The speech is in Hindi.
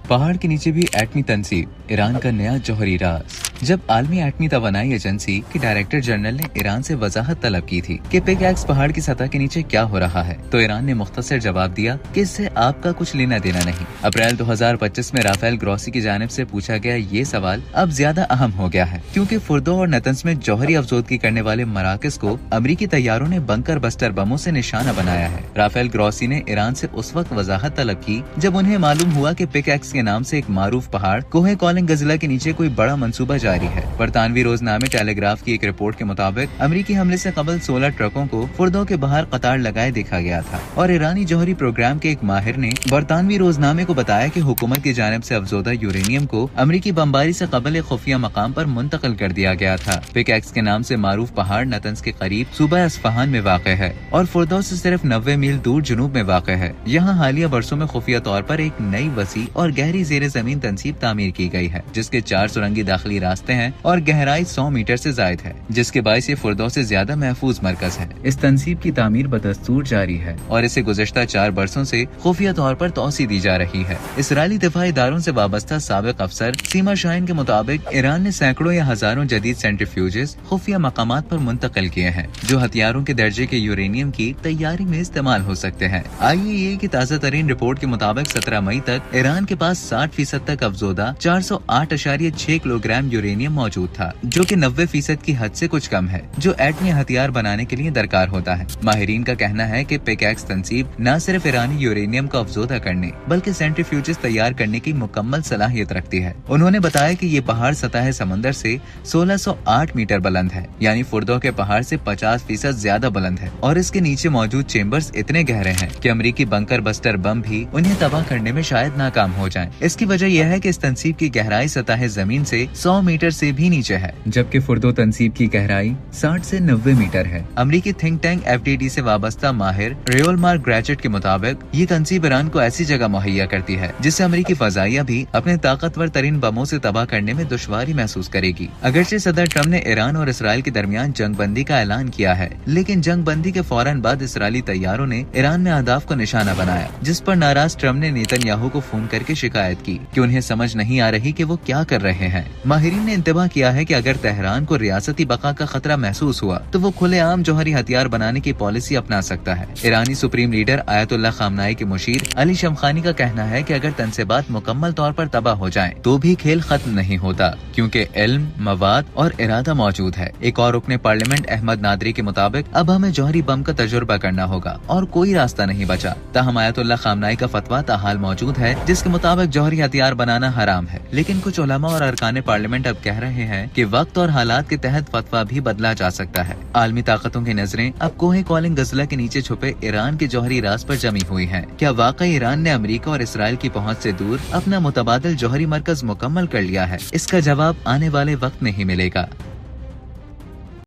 पहाड़ के नीचे भी एटमी तंसीब, ईरान का नया जौहरी राज। जब आलमी एटमी तवानाई एजेंसी के डायरेक्टर जनरल ने ईरान से वजाहत तलब की थी कि पिकैक्स पहाड़ की सतह के नीचे क्या हो रहा है, तो ईरान ने मुख्तसर जवाब दिया कि इससे आपका कुछ लेना देना नहीं। अप्रैल 2025 में राफेल ग्रॉसी की जानिब से पूछा गया ये सवाल अब ज्यादा अहम हो गया है, क्योंकि फुर्दो और नतंस में जौहरी अफजोदगी करने वाले मराकज को अमरीकी तैयारों ने बंकर बस्टर बमों से निशाना बनाया है। राफेल ग्रॉसी ने ईरान से उस वक्त वजाहत तलब की जब उन्हें मालूम हुआ कि पिकैक्स के नाम से एक मारूफ पहाड़ कोहे कॉलिंग गजिला के नीचे कोई बड़ा मंसूबा जारी है। बरतानवी रोजनामे टेलीग्राफ की एक रिपोर्ट के मुताबिक अमरीकी हमले से कबल 16 ट्रकों को फुर्दो के बाहर कतार लगाए देखा गया था और ईरानी जौहरी प्रोग्राम के एक माहिर ने बरतानवी रोजनामे को बताया कि हुकूमत की जानिब से अफजोदा यूरेनियम को अमरीकी बमबारी से कबल एक खुफिया मकाम पर मुंतकिल कर दिया गया था। पिकैक्स के नाम से मारूफ पहाड़ नतंस के करीब सूबा अस्फहान में वाक़ है और फुर्दो से सिर्फ 90 मील दूर जुनूब में वाक़ है। यहाँ हालिया बरसों में खुफिया तौर पर एक नई वसी और गहरी जेर जमीन तंसीब तामीर की गई है, जिसके 4 सुरंगी दाखिली रास्ते हैं और गहराई 100 मीटर से जायद है, जिसके बायस ये फुर्दो से ज्यादा महफूज मरकज है। इस तंसीब की तामीर बदस्तूर जारी है और इसे गुज़श्ता 4 बरसों से खुफिया तौर पर तोसी दी जा रही है। इसराइली दिफाई इदारों से वाबस्ता साबिक अफसर सीमा शाहीन के मुताबिक ईरान ने सैकड़ों या हजारों जदीद सेंट्रीफ्यूजेस खुफिया मकामात पर मुंतकिल किए हैं, जो हथियारों के दर्जे के यूरेनियम की तैयारी में इस्तेमाल हो सकते हैं। IAEA की ताज़ा तरीन रिपोर्ट के मुताबिक 17 मई तक ईरान के पास 60% तक अफजोदा 408.6 किलोग्राम यूरेनियम मौजूद था, जो कि 90% की हद से कुछ कम है, जो एटमी हथियार बनाने के लिए दरकार होता है। माहिरीन का कहना है कि पिकैक्स तंसीब न सिर्फ ईरानी यूरेनियम को अफजोदा करने बल्कि सेंट्रीफ्यूजेस तैयार करने की मुकम्मल सलाहियत रखती है। उन्होंने बताया कि ये पहाड़ सतह समंदर से 1608 मीटर बुलंद है, यानी फुर्दो के पहाड़ से 50% ज्यादा बुलंद है और इसके नीचे मौजूद चेम्बर्स इतने गहरे हैं कि अमरीकी बंकर बस्टर बम भी उन्हें तबाह करने में शायद नाकाम हो जाएं। इसकी वजह यह है कि इस तंसीब की गहराई सतह जमीन से 100 मीटर से भी नीचे है, जबकि फुर्दो तंसीब की गहराई 60 से 90 मीटर है। अमरीकी थिंक टैंक FDD से वाबस्ता माहिर रेओलमार ग्रेचेट के मुताबिक ये तंसीब ईरान को ऐसी जगह मुहैया करती है जिससे अमरीकी फजाइया भी अपने ताकतवर तरीन बमों से तबाह करने में दुश्वारी महसूस करेगी। अगरचे सदर ट्रम्प ने ईरान और इसराइल के दरमियान जंग बंदी का ऐलान किया है, लेकिन जंग बंदी के फौरन बाद इसराइली तैयारों ने ईरान में अहदाफ को निशाना बनाया, जिस पर नाराज ट्रम्प ने नेतन्याहू को फोन करके शिकायत की कि उन्हें समझ नहीं आ रही कि वो क्या कर रहे हैं। माहिरीन ने इंतबाह किया है कि अगर तेहरान को रियासती बका का खतरा महसूस हुआ तो वो खुलेआम जौहरी हथियार बनाने की पॉलिसी अपना सकता है। ईरानी सुप्रीम लीडर आयतुल्लाह खामनाई के मुशीर अली शमखानी का कहना है कि अगर तंसीबात मुकम्मल तौर पर तबाह हो जाएं, तो भी खेल खत्म नहीं होता, क्योंकि इल्म, मवाद और इरादा मौजूद है। एक और रुकने पार्लियामेंट अहमद नादरी के मुताबिक अब हमें जौहरी बम का तजुर्बा करना होगा और कोई रास्ता नहीं बचा। ताहम आयतुल्लाह खामनाई का फतवा ताहाल मौजूद है, जिसके मुताबिक जौहरी हथियार बनाना हराम है, लेकिन कुछ उलमा और अरकान पार्लियामेंट अब कह रहे हैं कि वक्त और हालात के तहत फतवा भी बदला जा सकता है। आलमी ताकतों की नजरें अब कोहे कॉलिंग गजला के नीचे छुपे ईरान के जौहरी राज पर जमी हुई हैं। क्या वाकई ईरान ने अमेरिका और इसराइल की पहुंच से दूर अपना मुतबादिल जौहरी मरकज मुकम्मल कर लिया है? इसका जवाब आने वाले वक्त में ही मिलेगा।